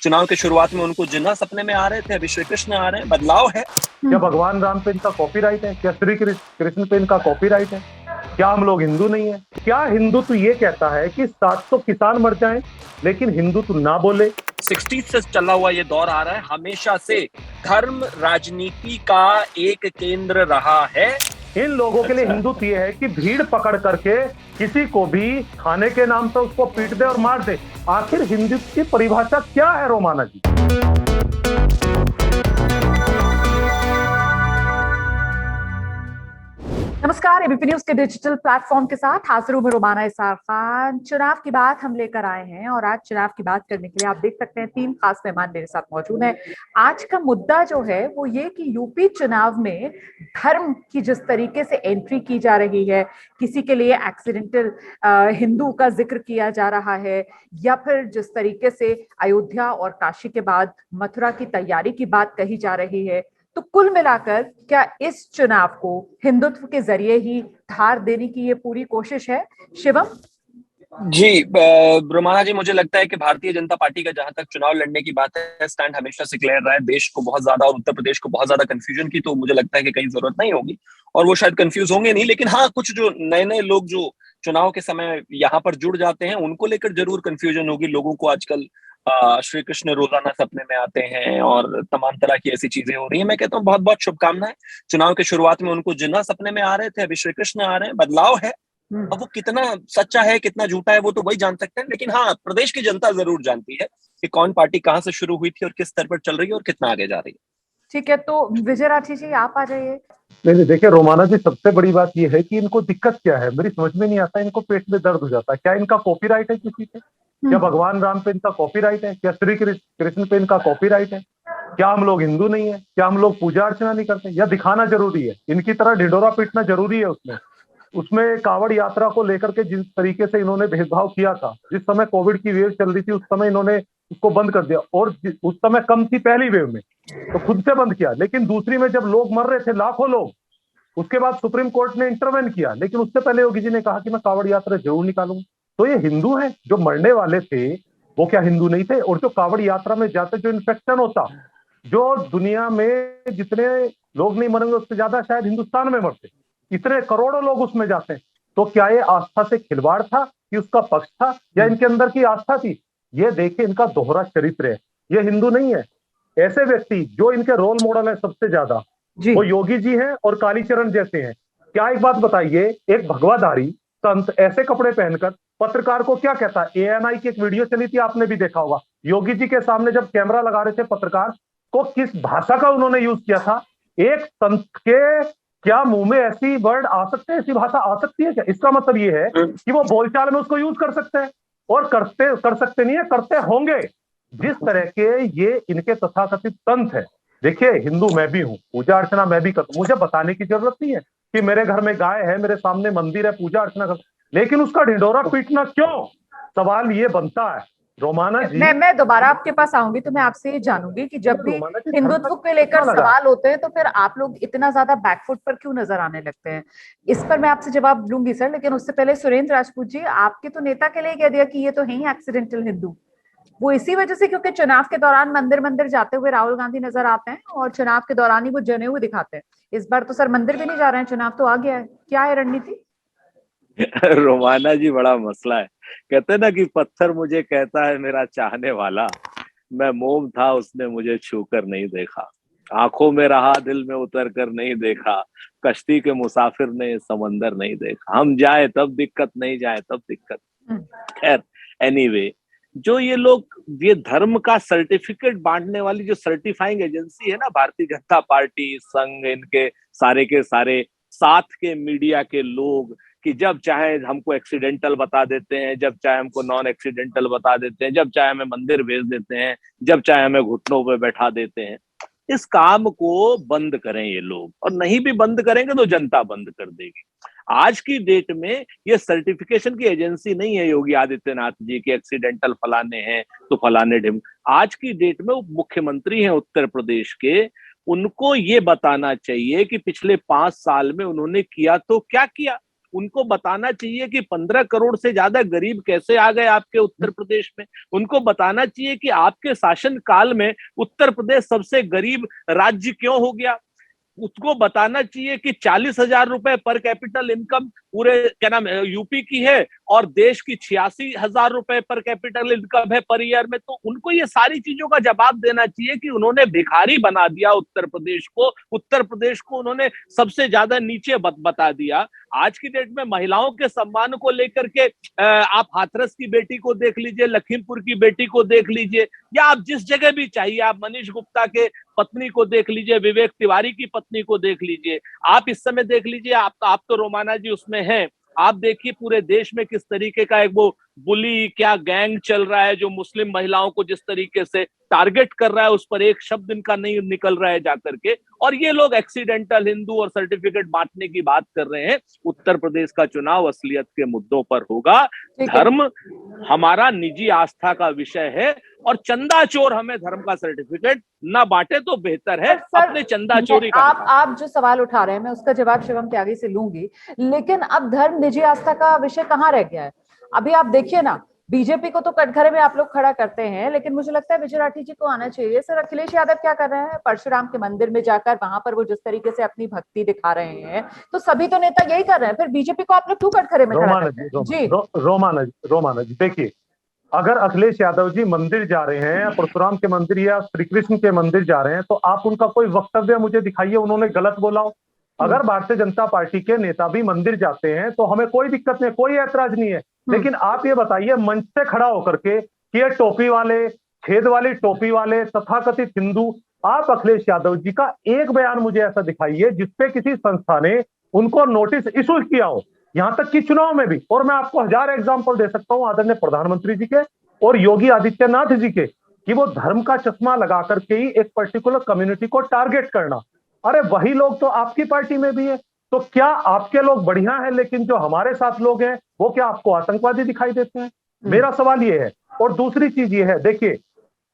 चुनाव के शुरुआत में उनको जिन्ना सपने में आ रहे थे, अभी श्री कृष्ण आ रहे हैं। बदलाव है। क्या भगवान राम पे इनका कॉपीराइट है? क्या श्री कृष्ण पे इनका कॉपीराइट है? क्या हम लोग हिंदू नहीं है? क्या हिंदुत्व ये कहता है कि 700 किसान मर जाएं लेकिन हिंदुत्व ना बोले? 60 से चला हुआ ये दौर आ रहा है। हमेशा से धर्म राजनीति का एक केंद्र रहा है। इन लोगों के लिए हिंदुत्व ये है कि भीड़ पकड़ करके किसी को भी खाने के नाम पर उसको पीट दे और मार दे। आखिर हिंदुत्व की परिभाषा क्या है रोमाना जी? नमस्कार, एबीपी न्यूज के डिजिटल प्लेटफॉर्म के साथ हाजिर हूं मैं रोमाना इसार खान। चुनाव की बात हम लेकर आए हैं और आज चुनाव की बात करने के लिए आप देख सकते हैं 3 खास मेहमान मेरे साथ मौजूद हैं। आज का मुद्दा जो है वो ये कि यूपी चुनाव में धर्म की जिस तरीके से एंट्री की जा रही है, किसी के लिए एक्सीडेंटल हिंदू का जिक्र किया जा रहा है, या फिर जिस तरीके से अयोध्या और काशी के बाद मथुरा की तैयारी की बात कही जा रही है, तो कुल मिलाकर क्या इस चुनाव को हिंदुत्व के जरिए ही धार देने की ये पूरी कोशिश है? शिवम जी, रोमाना जी, मुझे लगता है कि भारतीय जनता पार्टी का जहां तक चुनाव लड़ने की बात है, स्टैंड हमेशा से क्लियर रहा है। देश को बहुत ज्यादा और उत्तर प्रदेश को बहुत ज्यादा कंफ्यूजन की तो मुझे लगता है कि कहीं जरूरत नहीं होगी और वो शायद कंफ्यूज होंगे नहीं। लेकिन हाँ, कुछ जो नए नए लोग जो चुनाव के समय यहाँ पर जुड़ जाते हैं उनको लेकर जरूर कंफ्यूजन होगी। लोगों को आजकल श्री कृष्ण रोजाना सपने में आते हैं और तमाम तरह की ऐसी चीजें हो रही है। मैं कहता हूँ बहुत बहुत शुभकामनाएं। चुनाव के शुरुआत में उनको जिन्ना सपने में आ रहे थे, अभी श्री कृष्ण आ रहे हैं। बदलाव है। अब वो कितना सच्चा है, कितना झूठा है, वो तो वही जान सकते हैं। लेकिन हाँ, प्रदेश की जनता जरूर जानती है कि कौन पार्टी कहाँ से शुरू हुई थी और किस स्तर पर चल रही है और कितना आगे जा रही है। ठीक है, तो विजय राठी जी आप आ जाइए। नहीं, देखिए रोमाना जी, सबसे बड़ी बात यह है कि इनको दिक्कत क्या है, मेरी समझ में नहीं आता। इनको पेट में दर्द हो जाता है। क्या इनका कॉपीराइट है किसी पे? क्या भगवान राम पे इनका कॉपीराइट है? क्या श्री कृष्ण पे इनका कॉपीराइट है? क्या हम लोग हिंदू नहीं है? क्या हम लोग पूजा अर्चना नहीं करते? या दिखाना जरूरी है? इनकी तरह ढिंढोरा पीटना जरूरी है उसमें? उसमें कावड़ यात्रा को लेकर के जिस तरीके से इन्होंने भेदभाव किया था, जिस समय कोविड की वेव चल रही थी उस समय इन्होंने उसको बंद कर दिया, और उस समय कम थी पहली वेव में तो खुद से बंद किया, लेकिन दूसरी में जब लोग मर रहे थे, लाखों लोग, उसके बाद सुप्रीम कोर्ट ने इंटरवेन किया। लेकिन उससे पहले योगी जी ने कहा कि मैं कावड़ यात्रा जरूर निकालूंगा। तो ये हिंदू हैं? जो मरने वाले थे वो क्या हिंदू नहीं थे? और जो कावड़ यात्रा में जाते जो इन्फेक्शन होता, जो दुनिया में जितने लोग नहीं मरेंगे उससे ज्यादा शायद हिंदुस्तान में मरते, इतने करोड़ों लोग उसमें जाते हैं। तो क्या ये आस्था से खिलवाड़ था कि उसका पक्ष था, या इनके अंदर की आस्था थी? ये देखिए, इनका दोहरा चरित्र है। ये हिंदू नहीं है। ऐसे व्यक्ति जो इनके रोल मॉडल है सबसे ज्यादा, वो योगी जी हैं और कालीचरण जैसे हैं। क्या एक बात बताइए, एक भगवाधारी संत ऐसे कपड़े पहनकर पत्रकार को क्या कहता है? एएनआई की एक वीडियो चली थी, आपने भी देखा होगा। योगी जी के सामने जब कैमरा लगा रहे थे पत्रकार को, किस भाषा का उन्होंने यूज किया था? एक संत के क्या मुंह में ऐसी वर्ड आ सकते हैं, ऐसी भाषा आ सकती है क्या? इसका मतलब ये है कि वो बोलचाल में उसको यूज कर सकते हैं, और कर सकते नहीं है, करते होंगे। जिस तरह के ये इनके तथाकथित संत है, देखिए हिंदू मैं भी हूं, पूजा अर्चना मैं भी करता हूं, मुझे बताने की जरूरत नहीं है कि मेरे घर में गाय है, मेरे सामने मंदिर है, पूजा अर्चना कर, लेकिन उसका ढिंढोरा पीटना क्यों? सवाल ये बनता है रोमाना जी। मैं दोबारा आपके पास आऊंगी तो मैं आपसे ये जानूंगी कि जब भी हिंदुत्व को लेकर सवाल होते हैं तो फिर आप लोग इतना ज्यादा बैकफुट पर क्यों नजर आने लगते हैं? इस पर मैं आपसे जवाब लूंगी सर, लेकिन उससे पहले सुरेंद्र राजपूत जी, आपके तो नेता के लिए कह दिया कि ये तो है ही एक्सीडेंटल हिंदू। वो इसी वजह से क्योंकि चुनाव के दौरान मंदिर मंदिर जाते हुए राहुल गांधी नजर आते हैं और चुनाव के दौरान ही वो जनेऊ दिखाते हैं। इस बार तो सर मंदिर भी नहीं जा रहे हैं, चुनाव तो आ गया है, क्या है रणनीति? रोमाना जी, बड़ा मसला है। कहते हैं ना कि पत्थर मुझे कहता है मेरा चाहने वाला, मैं मोम था उसने मुझे छूकर नहीं देखा, आंखों में रहा दिल में उतर कर नहीं देखा, कश्ती के मुसाफिर ने समंदर नहीं देखा, हम जाए तब दिक्कत नहीं जाए तब दिक्कत। खैर, एनीवे, जो ये लोग ये धर्म का सर्टिफिकेट बांटने वाली जो सर्टिफाइंग एजेंसी है ना, भारतीय जनता पार्टी, संघ, इनके सारे के सारे साथ के मीडिया के लोग, कि जब चाहे हमको एक्सीडेंटल बता देते हैं, जब चाहे हमको नॉन एक्सीडेंटल बता देते हैं, जब चाहे हमें मंदिर भेज देते हैं, जब चाहे हमें घुटनों पे बैठा देते हैं। इस काम को बंद करें ये लोग, और नहीं भी बंद करेंगे तो जनता बंद कर देगी। आज की डेट में ये सर्टिफिकेशन की एजेंसी नहीं है योगी आदित्यनाथ जी के एक्सीडेंटल फलाने हैं तो फलाने ढिम। आज की डेट में वो मुख्यमंत्री हैं उत्तर प्रदेश के, उनको ये बताना चाहिए कि पिछले 5 साल में उन्होंने किया तो क्या किया। उनको बताना चाहिए कि 15 करोड़ से ज्यादा गरीब कैसे आ गए आपके उत्तर प्रदेश में। उनको बताना चाहिए कि आपके शासन काल में उत्तर प्रदेश सबसे गरीब राज्य क्यों हो गया। उसको बताना चाहिए कि 40,000 रुपए पर कैपिटल इनकम पूरे क्या नाम यूपी की है और देश की 86,000 रुपए पर कैपिटल इनकम है पर ईयर में। तो उनको ये सारी चीजों का जवाब देना चाहिए कि उन्होंने भिखारी बना दिया उत्तर प्रदेश को। उत्तर प्रदेश को उन्होंने सबसे ज्यादा नीचे बता दिया। आज की डेट में महिलाओं के सम्मान को लेकर के आप हाथरस की बेटी को देख लीजिए, लखीमपुर की बेटी को देख लीजिए, या आप जिस जगह भी चाहिए, आप मनीष गुप्ता के पत्नी को देख लीजिए, विवेक तिवारी की पत्नी को देख लीजिए, आप इस समय देख लीजिए, आप तो रोमाना जी उसमें हैं। आप देखिए पूरे देश में किस तरीके का एक वो बुली क्या गैंग चल रहा है जो मुस्लिम महिलाओं को जिस तरीके से टारगेट कर रहा है, उस पर एक शब्द इनका नहीं निकल रहा है जाकर के। और ये लोग एक्सीडेंटल हिंदू और सर्टिफिकेट बांटने की बात कर रहे हैं। उत्तर प्रदेश का चुनाव असलियत के मुद्दों पर होगा। धर्म हमारा निजी आस्था का विषय है और चंदा चोर हमें धर्म का सर्टिफिकेट ना बांटे तो बेहतर है। अपने चंदा चोरी का आप जो सवाल उठा रहे हैं मैं उसका जवाब शिवम त्यागी से लूंगी, लेकिन अब धर्म निजी आस्था का विषय कहाँ रह गया है? अभी आप देखिए ना, बीजेपी को तो कटघरे में आप लोग खड़ा करते हैं, लेकिन मुझे लगता है विजय राठी जी को आना चाहिए। सर अखिलेश यादव क्या कर रहे हैं? परशुराम के मंदिर में जाकर वहां पर वो जिस तरीके से अपनी भक्ति दिखा रहे हैं, तो सभी तो नेता यही कर रहे हैं, फिर बीजेपी को आप लोग क्यों कटघरे में खड़ा करते हैं? जी रोमाना जी देखिए, अगर अखिलेश यादव जी मंदिर जा रहे हैं, परशुराम के मंदिर या श्री कृष्ण के मंदिर जा रहे हैं, तो आप उनका कोई वक्तव्य मुझे दिखाइए उन्होंने गलत बोला हो। अगर भारतीय जनता पार्टी के नेता भी मंदिर जाते हैं तो हमें कोई दिक्कत नहीं, कोई ऐतराज नहीं है। लेकिन आप ये बताइए मंच से खड़ा होकर के कि ये टोपी वाले, छेद वाली टोपी वाले तथाकथित हिंदू, आप अखिलेश यादव जी का एक बयान मुझे ऐसा दिखाइए जिसपे किसी संस्था ने उनको नोटिस इशू किया हो, यहां तक कि चुनाव में भी। और मैं आपको 1000 एग्जाम्पल दे सकता हूं आदरणीय प्रधानमंत्री जी के और योगी आदित्यनाथ जी के, कि वो धर्म का चश्मा लगा करके ही एक पर्टिकुलर कम्युनिटी को टारगेट करना। अरे वही लोग तो आपकी पार्टी में भी है, तो क्या आपके लोग बढ़िया हैं लेकिन जो हमारे साथ लोग हैं वो क्या आपको आतंकवादी दिखाई देते हैं? मेरा सवाल ये है। और दूसरी चीज ये है, देखिए,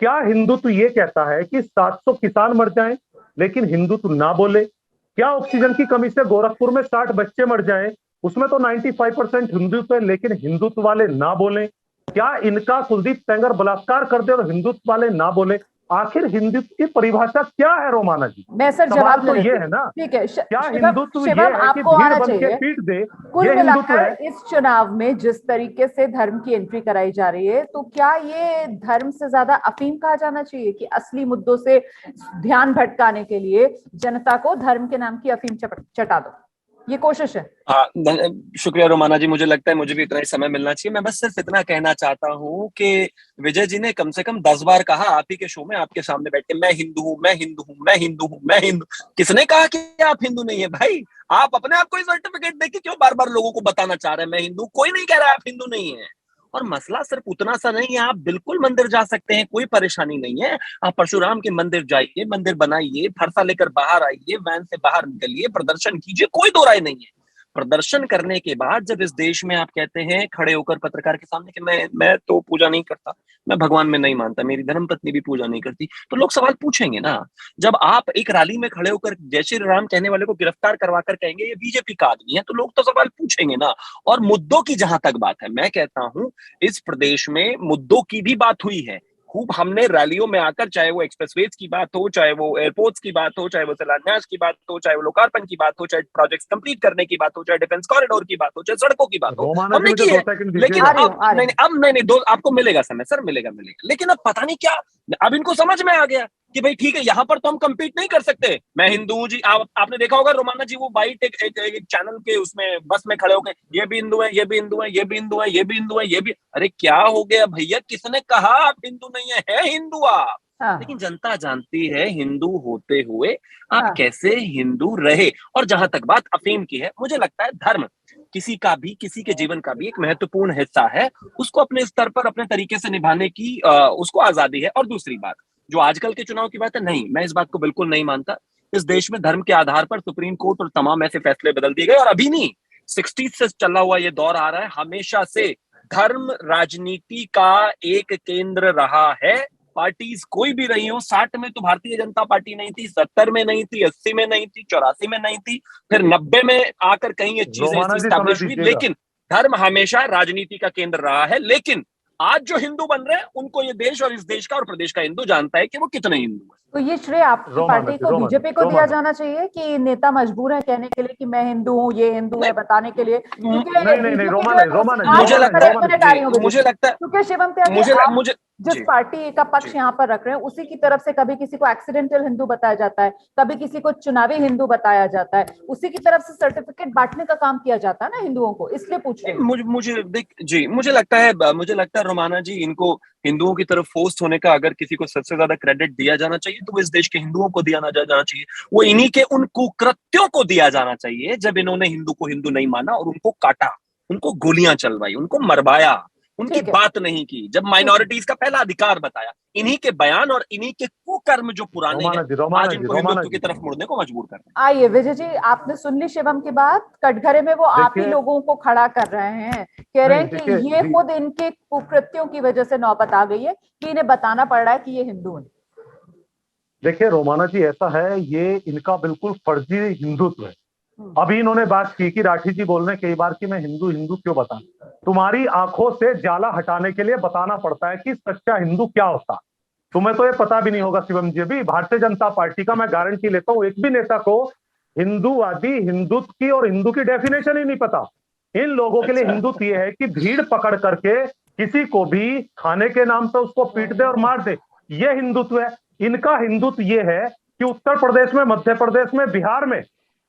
क्या हिंदुत्व ये कहता है कि 700 किसान मर जाएं लेकिन हिंदुत्व ना बोले? क्या ऑक्सीजन की कमी से गोरखपुर में 60 बच्चे मर जाएं, उसमें तो 95% हिंदुत्व है लेकिन हिंदुत्व वाले ना बोले? क्या इनका कुलदीप सेंगर बलात्कार कर दे और हिंदुत्व वाले ना बोले? आखिर हिंदुत्व की परिभाषा क्या है रोमाना जी? मैं सर जवाब तो ये है ना, ठीक है। क्या हिंदुत्व ये है कि आपको आना भीड़ बन के चाहिए। पीट दे? कुल ये हिंदुत्व है? मिलाकर इस चुनाव में जिस तरीके से धर्म की एंट्री कराई जा रही है, तो क्या ये धर्म से ज्यादा अफीम कहा जाना चाहिए कि असली मुद्दों से ध्यान भटकाने के लिए जनता को धर्म के नाम की अफीम चटा दो, ये कोशिश है? हाँ, शुक्रिया रोमाना जी, मुझे लगता है मुझे भी इतना ही समय मिलना चाहिए। मैं बस सिर्फ इतना कहना चाहता हूँ कि विजय जी ने कम से कम 10 बार कहा आप ही के शो में, आपके सामने बैठ के, मैं हिंदू हूँ, मैं हिंदू हूँ, मैं हिंदू हूँ, मैं हिंदू। किसने कहा कि आप हिंदू नहीं है भाई? आप अपने आप को सर्टिफिकेट देके क्यों बार बार लोगों को बताना चाह रहे हैं मैं हिंदू? कोई नहीं कह रहा है आप हिंदू नहीं है। और मसला सिर्फ उतना सा नहीं है, आप बिल्कुल मंदिर जा सकते हैं, कोई परेशानी नहीं है। आप परशुराम के मंदिर जाइए, मंदिर बनाइए, फरसा लेकर बाहर आइए, वैन से बाहर निकलिए, प्रदर्शन कीजिए, कोई दो राय नहीं है। प्रदर्शन करने के बाद जब इस देश में आप कहते हैं खड़े होकर पत्रकार के सामने कि मैं तो पूजा नहीं करता, मैं भगवान में नहीं मानता, मेरी धर्मपत्नी भी पूजा नहीं करती, तो लोग सवाल पूछेंगे ना। जब आप एक रैली में खड़े होकर जय श्री राम कहने वाले को गिरफ्तार करवा कर कहेंगे ये बीजेपी का आदमी है, तो लोग तो सवाल पूछेंगे ना। और मुद्दों की जहां तक बात है, मैं कहता हूं इस प्रदेश में मुद्दों की भी बात हुई है खूब। हमने रैलियों में आकर, चाहे वो एक्सप्रेसवेज की बात हो, चाहे वो एयरपोर्ट्स की बात हो, चाहे वो शिलान्यास की बात हो, चाहे वो लोकार्पण की बात हो, चाहे प्रोजेक्ट्स कंप्लीट करने की बात हो, चाहे डिफेंस कॉरिडोर की बात हो, चाहे सड़कों की बात हो, हमने की है। लेकिन अब नहीं, आपको मिलेगा समय सर, मिलेगा। लेकिन अब पता नहीं क्या, अब इनको समझ में आ गया कि भाई ठीक है, यहाँ पर तो हम compete नहीं कर सकते। मैं हिंदू हूँ जी, आपने देखा होगा रोमाना जी, वो बाइट एक चैनल के उसमें बस में खड़े होकर ये भी हिंदू है, ये भी हिंदू है, ये भी हिंदू है, ये भी हिंदू है, ये भी। अरे क्या हो गया भैया, किसने कहा आप हिंदू नहीं है हिंदू आप। लेकिन जनता जानती है हिंदू होते हुए आप कैसे हिंदू रहे। और जहां तक बात अफीम की है, मुझे लगता है धर्म किसी का भी, किसी के जीवन का भी एक महत्वपूर्ण हिस्सा है, उसको अपने स्तर पर अपने तरीके से निभाने की उसको आजादी है। और दूसरी बात, जो आजकल के चुनाव की बात है, नहीं, मैं इस बात को बिल्कुल नहीं मानता। इस देश में धर्म के आधार पर सुप्रीम कोर्ट और तमाम ऐसे फैसले बदल दिए गए, और अभी नहीं, 60 से चला हुआ ये दौर आ रहा है। हमेशा से धर्म राजनीति का एक केंद्र रहा है पार्टीज कोई भी रही हो, 60 में तो भारतीय जनता पार्टी नहीं थी, 70 में नहीं थी, 80 में नहीं थी, 84 में नहीं थी, फिर 90 में आकर कहीं ये चीजें रोमाना जी समझ स्टैब्लिश हुई। दीजिएगा। लेकिन धर्म हमेशा राजनीति का केंद्र रहा है। लेकिन आज जो हिंदू बन रहे हैं उनको ये देश और इस देश का और प्रदेश का हिंदू जानता है कि वो कितने हिंदू है। तो ये श्रेय आपकी पार्टी को, बीजेपी को दिया जाना चाहिए कि नेता मजबूर है कहने के लिए कि मैं हिंदू हूँ, ये हिंदू है बताने के लिए? नहीं, रोमाना मुझे लगता है, क्योंकि शिवम त्यागी मुझे जिस पार्टी का पक्ष यहाँ पर रख रहे हैं उसी की तरफ से कभी किसी को एक्सीडेंटल हिंदू बताया जाता है, कभी किसी को चुनावी हिंदू बताया जाता है, उसी की तरफ से सर्टिफिकेट बांटने का काम किया जाता है ना हिंदुओं को, इसलिए पूछ रहे हैं। मुझे लगता है रोमाना जी, इनको हिंदुओं की तरफ फोर्स होने का अगर किसी को सबसे ज्यादा क्रेडिट दिया जाना चाहिए तो वो इस देश के हिंदुओं को दिया जाना चाहिए। वो इन्हीं के उन कुकृत्यों को दिया जाना चाहिए जब इन्होंने हिंदू को हिंदू नहीं माना और उनको काटा, उनको गोलियां चलवाई, उनको मरवाया, उनकी बात नहीं की, जब माइनॉरिटीज का पहला अधिकार बताया। इन्हीं के बयान और इन्हीं के कुकर्म जो पुराने हैं आज इनको हिंदुत्व की तरफ मुड़ने को मजबूर कर रहे हैं। आइए विजय जी, आपने सुन ली शिवम की बात। कटघरे में वो आप ही लोगों को खड़ा कर रहे हैं, कह रहे हैं कि ये खुद इनके कुकृत्यों की वजह से नौबत आ गई है कि इन्हें बताना पड़ रहा है कि ये हिंदू हैं। देखिए रोमाना जी, ऐसा है, ये इनका बिल्कुल फर्जी हिंदुत्व है। अभी इन्होंने बात की कि राठी जी बोल रहे हैं कई बार कि मैं हिंदू हिंदू क्यों बताऊं। तुम्हारी आंखों से जाला हटाने के लिए बताना पड़ता है कि सच्चा हिंदू क्या होता। तुम्हें तो ये पता भी नहीं होगा शिवम जी। अभी भारतीय जनता पार्टी का मैं गारंटी लेता हूं, एक भी नेता को हिंदूवादी, हिंदुत्व की और हिंदू की डेफिनेशन ही नहीं पता। इन लोगों के लिए हिंदुत्व ये है कि भीड़ पकड़ करके किसी को भी खाने के नाम पे उसको पीट दे और मार दे, ये हिंदुत्व है। इनका हिंदुत्व ये है कि उत्तर प्रदेश में, मध्य प्रदेश में, बिहार में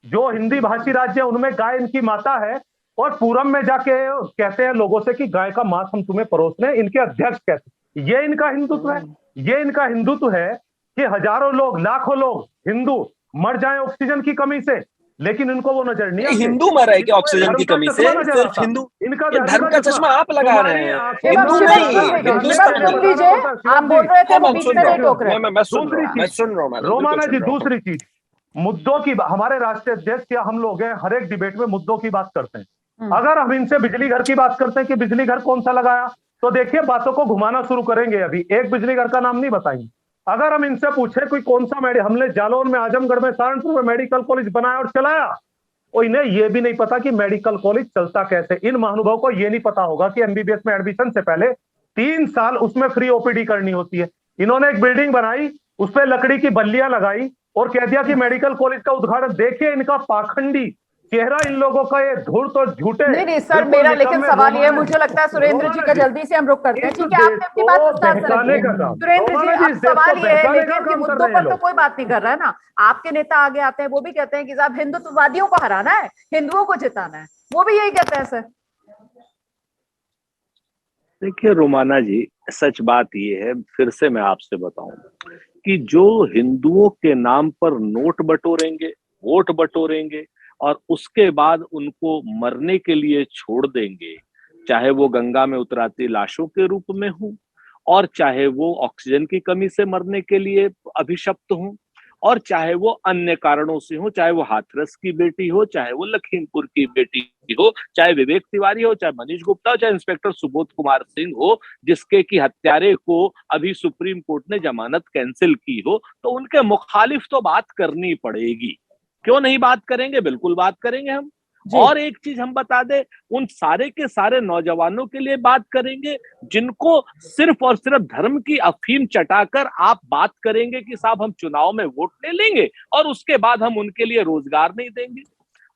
जो हिंदी भाषी राज्य है उनमें गाय इनकी माता है, और पूरब में जाके कहते हैं लोगों से कि गाय का मांस हम तुम्हें परोसने, इनके अध्यक्ष कहते हैं। ये इनका हिंदुत्व है। ये इनका हिंदुत्व है कि हजारों लोग, लाखों लोग हिंदू मर जाएं ऑक्सीजन की कमी से, लेकिन इनको वो नजर नहीं आती। हिंदू मर रहे हैं क्या ऑक्सीजन की कमी से? सिर्फ हिंदू, इनका धर्म का चश्मा आप लगा रहे हैं। हिंदू आप बोल रहे थे वो बीच में नहीं टोक रहे। मैं सुन रहा हूँ रोमाना जी। दूसरी चीज, मुद्दों की, हमारे राष्ट्रीय अध्यक्ष या हम लोग हैं, हर एक डिबेट में मुद्दों की बात करते हैं। अगर हम इनसे बिजली घर की बात करते हैं कि बिजली घर कौन सा लगाया, तो देखिए बातों को घुमाना शुरू करेंगे। अभी एक बिजली घर का नाम नहीं बताएंगे। अगर हम इनसे पूछे कोई कौन सा हमने जालौन में, आजमगढ़ में, सहारनपुर में मेडिकल कॉलेज बनाया और चलाया, और इन्हें यह भी नहीं पता कि मेडिकल कॉलेज चलता कैसे। इन महानुभाव को यह नहीं पता होगा कि एमबीबीएस में एडमिशन से पहले 3 साल उसमें फ्री ओपीडी करनी होती है। इन्होंने एक बिल्डिंग बनाई, उस पर लकड़ी की बल्लियां लगाई और कह दिया कि मेडिकल कॉलेज का उद्घाटन। देखिए इनका पाखंडी चेहरा, इन लोगों का ये धूर्त और झूठे। नहीं सर, मेरा लेकिन सवाल ये, मुझे लगता है सुरेंद्र जी का जल्दी से हम रुक करते हैं, ठीक है? आपने अपनी बात विस्तार से रखी। सुरेंद्र जी, अब सवाल ये है, लेकिन कि मुद्दों पर तो कोई बात नहीं कर रहा है ना। आपके नेता आगे आते हैं, वो भी कहते हैं कि साहब हिंदुत्ववादियों को हराना है, हिंदुओं को जिताना है, वो भी यही कहते हैं सर। देखिए रोमाना जी, सच बात ये है, फिर से मैं आपसे बताऊं कि जो हिंदुओं के नाम पर नोट बटोरेंगे, वोट बटोरेंगे और उसके बाद उनको मरने के लिए छोड़ देंगे, चाहे वो गंगा में उतराती लाशों के रूप में हो, और चाहे वो ऑक्सीजन की कमी से मरने के लिए अभिशप्त हो, और चाहे वो अन्य कारणों से हो, चाहे वो हाथरस की बेटी हो, चाहे वो लखीमपुर की बेटी हो, चाहे विवेक तिवारी हो, चाहे मनीष गुप्ता हो, चाहे इंस्पेक्टर सुबोध कुमार सिंह हो, जिसके की हत्यारे को अभी सुप्रीम कोर्ट ने जमानत कैंसिल की हो, तो उनके मुखालिफ तो बात करनी पड़ेगी। क्यों नहीं बात करेंगे? बिल्कुल बात करेंगे हम। और एक चीज हम बता दें, उन सारे के सारे नौजवानों के लिए बात करेंगे जिनको सिर्फ और सिर्फ धर्म की अफीम चटाकर आप बात करेंगे कि साहब हम चुनाव में वोट ले लेंगे, और उसके बाद हम उनके लिए रोजगार नहीं देंगे,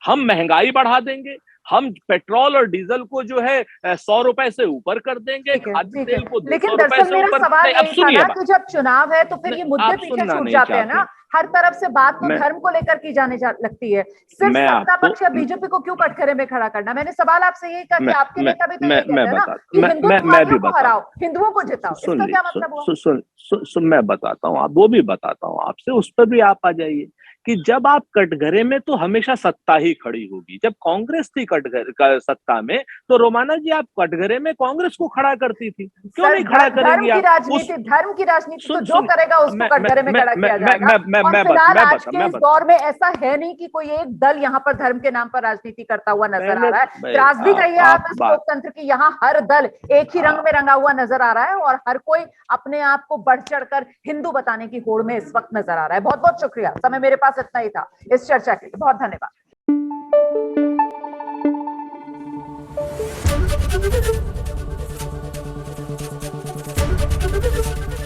हम महंगाई बढ़ा देंगे, हम पेट्रोल और डीजल को जो है 100 रुपए से ऊपर कर देंगे, खाद्य तेल को 200 रुपए से ऊपर। अब सुनिए, जब चुनाव है तो फिर ये मुद्दे पीछे छूट जाते हैं ना। हर तरफ से बात तो धर्म को लेकर की जाने लगती है। सिर्फ सत्ता पक्ष या बीजेपी को क्यों कटघरे में खड़ा करना? मैंने सवाल आपसे यही कहा कि आपके नेता भी तो यही कहते हैं ना कि हिंदुत्ववादियों को हराओ, हिंदुओं को जिताओ। इसका क्या मतलब हुआ? मैं बताता हूँ, वो भी बताता हूँ आपसे, उस पर भी आप आ जाइए कि जब आप कटघरे में तो हमेशा सत्ता ही खड़ी होगी। जब कांग्रेस थी कटघरे सत्ता में तो रोमाना जी आप कटघरे में कांग्रेस को खड़ा करती थी, क्यों नहीं खड़ा करेंगी आप? धर्म की राजनीति तो जो करेगा उसको कटघरे में खड़ा किया जाएगा। और फिलहाल आज के इस दौर में ऐसा है नहीं कि कोई एक दल यहाँ पर धर्म के नाम पर राजनीति करता हुआ नजर आ रहा है। त्रासदी कहिए आप इस लोकतंत्र की, यहाँ हर दल एक ही रंग में रंगा हुआ नजर आ रहा है और हर कोई अपने आप को बढ़ चढ़कर हिंदू बताने की होड़ में इस वक्त नजर आ रहा है। बहुत बहुत शुक्रिया, समय मेरे पास इतना ही था इस चर्चा के लिए, बहुत धन्यवाद।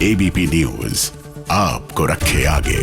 एबीपी न्यूज आपको रखे आगे।